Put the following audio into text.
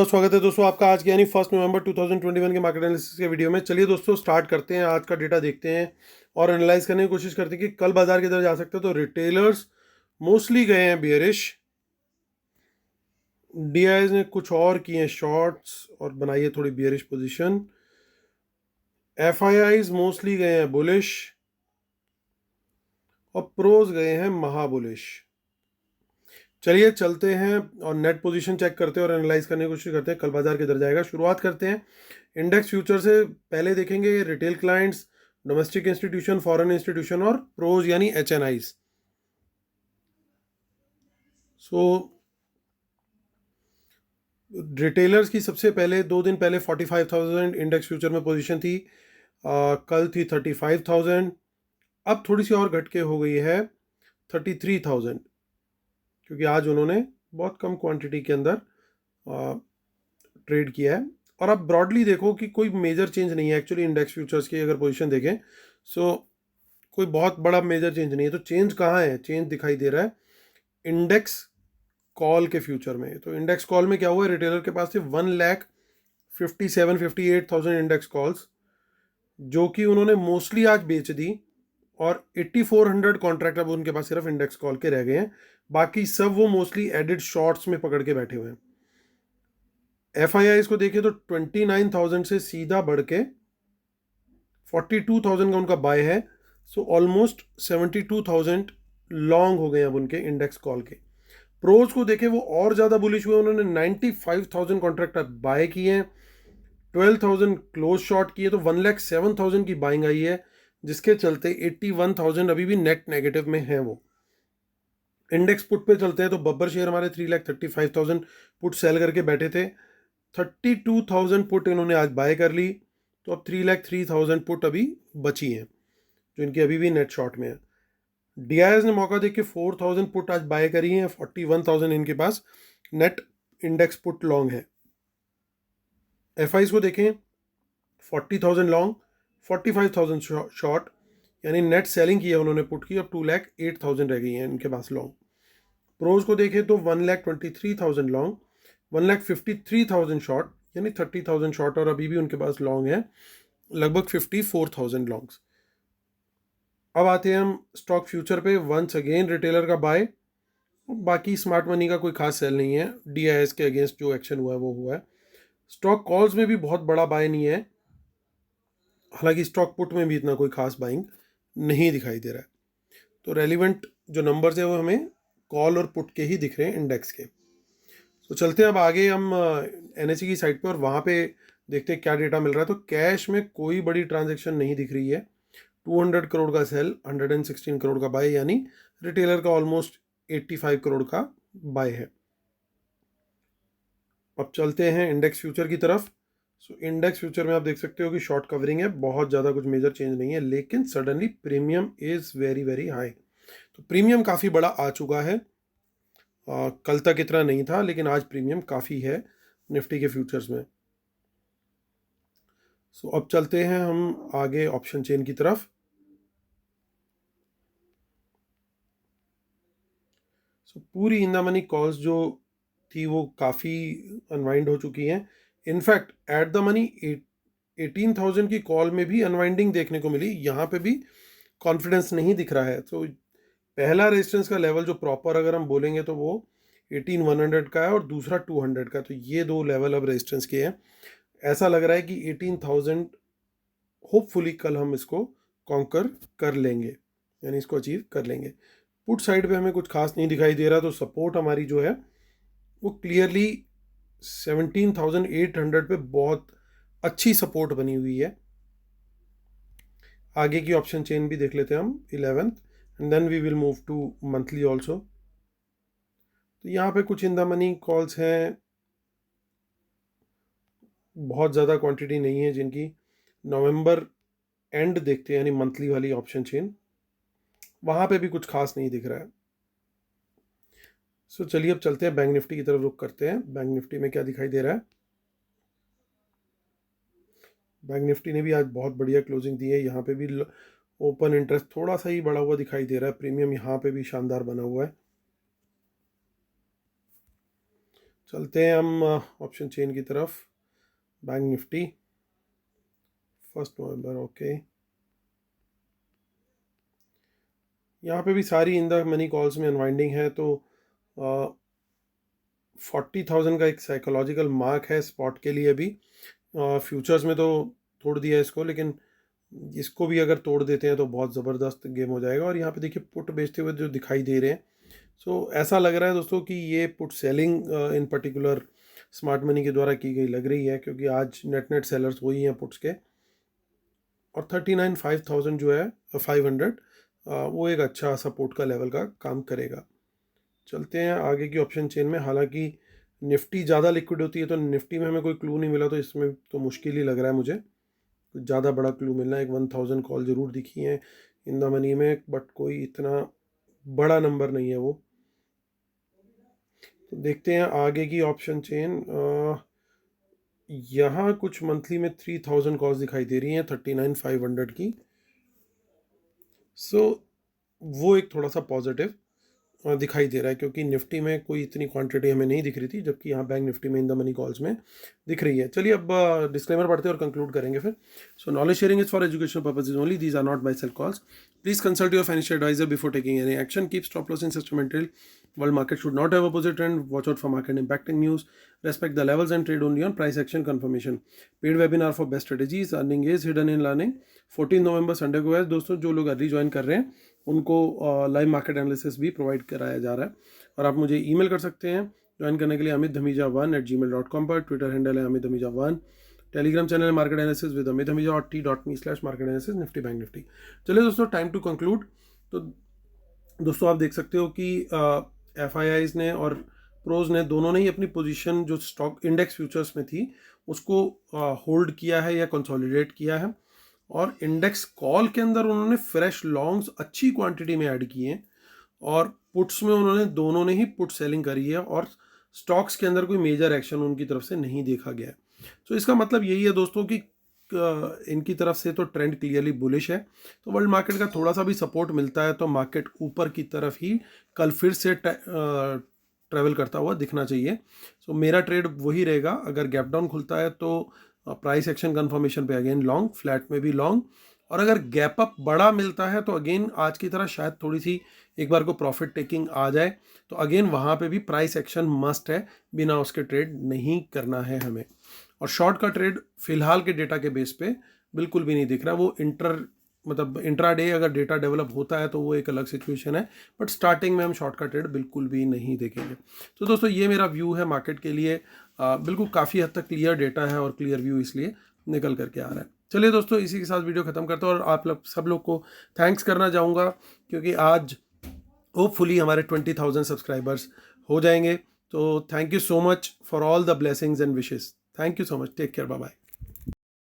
स्वागत है दोस्तों आपका आज के यानी 1 नवंबर 2021 के मार्केट एनालिसिस के वीडियो में। चलिए दोस्तों स्टार्ट करते हैं, आज का डेटा देखते हैं और एनालाइज करने की कोशिश करते हैं कि कल बाजार किधर जा सकता है। तो रिटेलर्स मोस्टली गए हैं बियरिश, डीआईज ने कुछ और किए हैं शॉर्ट्स और बनाई है थोड़ी बियरिश पोजीशन। एफआईआईज मोस्टली गए हैं बुलिश और प्रोज गए हैं महाबुलिश। चलिए चलते हैं और नेट पोजीशन चेक करते हैं और एनालाइज करने की कोशिश करते हैं कल बाजार किधर जाएगा। शुरुआत करते हैं इंडेक्स फ्यूचर से। पहले देखेंगे retail clients, domestic institution, foreign institution और प्रोज यानी एचएनआईज। सो रिटेलर्स की सबसे पहले 2 दिन पहले 45,000 इंडेक्स फ्यूचर में पोजीशन थी। कल थी 35,000, अब थोड़ी सी और घट के हो गई है 33,000, क्योंकि आज उन्होंने बहुत कम क्वांटिटी के अंदर ट्रेड किया है। और अब ब्रॉडली देखो कि कोई मेजर चेंज नहीं है एक्चुअली इंडेक्स फ्यूचर्स की अगर पोजीशन देखें। सो कोई बहुत बड़ा मेजर चेंज नहीं है। तो चेंज कहाँ है? चेंज दिखाई दे रहा है इंडेक्स कॉल के फ्यूचर में। तो इंडेक्स कॉल में क्या हुआ है, रिटेलर के पास थे 1,57,58,000 इंडेक्स कॉल्स, जो कि उन्होंने मोस्टली आज बेच दी और 8,400 कॉन्ट्रैक्ट अब उनके पास सिर्फ इंडेक्स कॉल के रह गए हैं। बाकी सब वो मोस्टली एडिड शॉर्ट्स में पकड़ के बैठे हुए हैं। एफआईआईज को देखें तो 29,000 से सीधा बढ़ के 42,000 का उनका बाय है। सो ऑलमोस्ट 72,000 लॉन्ग हो गए अब उनके इंडेक्स कॉल के। प्रोज को देखें वो और ज़्यादा बुलिश हुए, उन्होंने 95,000 कॉन्ट्रैक्ट बाय किए हैं, 12,000 क्लोज शॉर्ट किए, तो 1,07,000 की बाइंग आई है, जिसके चलते 81,000 अभी भी नेट नेगेटिव में है वो। इंडेक्स पुट पे चलते हैं तो बब्बर शेयर हमारे 3,35,000 पुट सेल करके बैठे थे, 32,000 पुट इन्होंने आज बाय कर ली, तो अब 3,03,000 पुट अभी बची हैं जो इनकी अभी भी नेट शॉर्ट में है। डीआईएस ने मौका देख के 4,000 पुट आज बाय करी हैं, 41,000 इनके पास नेट इंडेक्स पुट लॉन्ग है। एफआईज को देखें 40,000 लॉन्ग, 45,000 शॉर्ट, यानी नेट सेलिंग की है उन्होंने पुट की। अब 2,08,000 रह गई हैं इनके पास लॉन्ग। प्रोज को देखें तो 1,23,000 लॉन्ग, 1,53,000 शॉर्ट, यानी 30,000 शॉर्ट और अभी भी उनके पास लॉन्ग है लगभग 54,000 लॉन्ग्स। अब आते हैं हम स्टॉक फ्यूचर पे। वंस अगेन रिटेलर का बाय, बाकी स्मार्ट मनी का कोई खास सेल नहीं है। डीआईएस के अगेंस्ट जो एक्शन हुआ है वो हुआ है। स्टॉक कॉल्स में भी बहुत बड़ा बाय नहीं है, हालांकि स्टॉक पुट में भी इतना कोई खास बाइंग नहीं दिखाई दे रहा है। तो रेलिवेंट जो नंबर्स है वो हमें कॉल और पुट के ही दिख रहे हैं इंडेक्स के। तो चलते हैं अब आगे हम एनएसई की साइट पे और वहाँ पे देखते हैं क्या डेटा मिल रहा है। तो कैश में कोई बड़ी ट्रांजैक्शन नहीं दिख रही है। 200 करोड़ का सेल, 116 करोड़ का बाय, यानी रिटेलर का ऑलमोस्ट 85 करोड़ का बाय है। अब चलते हैं इंडेक्स फ्यूचर की तरफ। सो इंडेक्स फ्यूचर में आप देख सकते हो कि शॉर्ट कवरिंग है, बहुत ज़्यादा कुछ मेजर चेंज नहीं है, लेकिन suddenly premium is very very high. तो प्रीमियम काफ़ी बड़ा आ चुका है। कल तक इतना नहीं था, लेकिन आज प्रीमियम काफ़ी है निफ्टी के फ्यूचर्स में। सो अब चलते हैं हम आगे ऑप्शन चेन की तरफ। सो पूरी इन द मनी कॉल्स जो थी वो काफ़ी अनवाइंड हो चुकी हैं। इनफैक्ट एट द मनी 18,000 की कॉल में भी अनवाइंडिंग देखने को मिली, यहाँ पे भी कॉन्फिडेंस नहीं दिख रहा है। तो पहला रेजिस्टेंस का लेवल जो प्रॉपर अगर हम बोलेंगे तो वो 18,100 का है और दूसरा 200 का। तो ये दो लेवल अब रेजिस्टेंस के हैं। ऐसा लग रहा है कि 18,000 होपफुली कल हम इसको कॉन्कर कर लेंगे, यानी इसको अचीव कर लेंगे। पुट साइड पे हमें कुछ खास नहीं दिखाई दे रहा, तो सपोर्ट हमारी जो है वो क्लियरली 17,800 पे बहुत अच्छी सपोर्ट बनी हुई है। आगे की ऑप्शन चेन भी देख लेते हैं हम 11th, and then we will move to monthly also. तो यहाँ पे कुछ इन द मनी कॉल्स हैं, बहुत ज़्यादा क्वांटिटी नहीं है जिनकी। नवंबर एंड देखते हैं यानी मंथली वाली ऑप्शन चेन, वहाँ पे भी कुछ खास नहीं दिख रहा है। सो चलिए अब चलते हैं बैंक निफ्टी की तरफ रुख करते हैं। बैंक निफ्टी में क्या दिखाई दे रहा है। बैंक निफ्टी ने भी आज बहुत बढ़िया क्लोजिंग दी है। यहाँ पे भी ओपन इंटरेस्ट थोड़ा सा ही बढ़ा हुआ दिखाई दे रहा है, प्रीमियम यहाँ पे भी शानदार बना हुआ है। चलते हैं हम ऑप्शन चेन की तरफ। बैंक निफ्टी 1 नवंबर, ओके। यहाँ पे भी सारी इन द मनी कॉल्स में अनवाइंडिंग है, तो 40,000 का एक साइकोलॉजिकल मार्क है स्पॉट के लिए भी। फ्यूचर्स में तो तोड़ दिया इसको, लेकिन इसको भी अगर तोड़ देते हैं तो बहुत ज़बरदस्त गेम हो जाएगा। और यहाँ पे देखिए पुट बेचते हुए जो दिखाई दे रहे हैं, सो ऐसा लग रहा है दोस्तों कि ये पुट सेलिंग इन पर्टिकुलर स्मार्ट मनी के द्वारा की गई लग रही है, क्योंकि आज नेट सेलर्स वही हैं पुट्स के। और 39,500 जो है 500 वो एक अच्छा सपोर्ट का लेवल का काम करेगा। चलते हैं आगे की ऑप्शन चेन में। हालांकि निफ्टी ज़्यादा लिक्विड होती है, तो निफ्टी में हमें कोई क्लू नहीं मिला, तो इसमें तो मुश्किल ही लग रहा है मुझे कुछ ज़्यादा बड़ा क्लू मिलना। एक 1000 कॉल ज़रूर दिखी है इन द मनी में, बट कोई इतना बड़ा नंबर नहीं है वो। तो देखते हैं आगे की ऑप्शन चेन। यहाँ कुछ मंथली में 3000 कॉल्स दिखाई दे रही हैं 39,500 की। सो वो एक थोड़ा सा पॉजिटिव दिखाई दे रहा है, क्योंकि निफ्टी में कोई इतनी क्वांटिटी हमें नहीं दिख रही थी, जबकि यहाँ बैंक निफ्टी में इन द मनी कॉल्स में दिख रही है। चलिए अब डिस्क्लेमर पढ़ते हैं और कंक्लूड करेंगे फिर। So knowledge sharing is for educational purposes only, these are not buy sell calls. Please consult your financial advisor before taking any action, keep stop loss in such material. World market should not have opposite trend. Watch out for market impacting news. Respect the levels and trade only on price action confirmation. Paid webinar for best strategies. Earning is hidden in learning. 14 November Sunday को है दोस्तों। जो लोग early join कर रहे हैं उनको live market analysis भी प्रोवाइड कराया जा रहा है। और आप मुझे ईमेल कर सकते हैं ज्वाइन करने के लिए amitdhamija1@gmail.com पर। ट्विटर हैंडल है amitdhamija1। टेलीग्राम चैनल है market analysis with Amit Dhamija और t.me/market analysis Nifty bank Nifty. चलिए दोस्तों, टाइम टू कंक्लूड। तो दोस्तों आप देख सकते हो कि FIIs ने और प्रोज ने दोनों ने ही अपनी पोजीशन जो स्टॉक इंडेक्स फ्यूचर्स में थी उसको होल्ड किया है या कंसोलिडेट किया है। और इंडेक्स कॉल के अंदर उन्होंने फ्रेश लॉन्ग्स अच्छी क्वांटिटी में ऐड किए हैं, और पुट्स में उन्होंने दोनों ने ही पुट सेलिंग करी है, और स्टॉक्स के अंदर कोई मेजर एक्शन उनकी तरफ से नहीं देखा गया है। तो इसका मतलब यही है दोस्तों कि इनकी तरफ से तो ट्रेंड क्लियरली बुलिश है। तो वर्ल्ड मार्केट का थोड़ा सा भी सपोर्ट मिलता है तो मार्केट ऊपर की तरफ ही कल फिर से ट्रैवल करता हुआ दिखना चाहिए। सो मेरा ट्रेड वही रहेगा, अगर गैप डाउन खुलता है तो प्राइस एक्शन कंफर्मेशन पे अगेन लॉन्ग, फ्लैट में भी लॉन्ग, और अगर गैप अप बड़ा मिलता है तो अगेन आज की तरह शायद थोड़ी सी एक बार को प्रॉफिट टेकिंग आ जाए, तो अगेन वहाँ पे भी प्राइस एक्शन मस्ट है, बिना उसके ट्रेड नहीं करना है हमें। और शॉर्ट का ट्रेड फिलहाल के डेटा के बेस पे बिल्कुल भी नहीं दिख रहा। वो इंट्राडे अगर डेटा डेवलप होता है तो वो एक अलग सिचुएशन है, बट स्टार्टिंग में हम शॉर्ट का ट्रेड बिल्कुल भी नहीं देखेंगे। तो दोस्तों ये मेरा व्यू है मार्केट के लिए। बिल्कुल काफ़ी हद तक क्लियर डेटा है और क्लियर व्यू इसलिए निकल करके आ रहा है। चलिए दोस्तों, इसी के साथ वीडियो खत्म करता हूँ, और आप लोग सब लोग को थैंक्स करना चाहूँगा, क्योंकि आज होपफुली हमारे 20,000 सब्सक्राइबर्स हो जाएंगे। तो thank you so much for all the blessings and wishes. Thank you so much, take care, bye bye.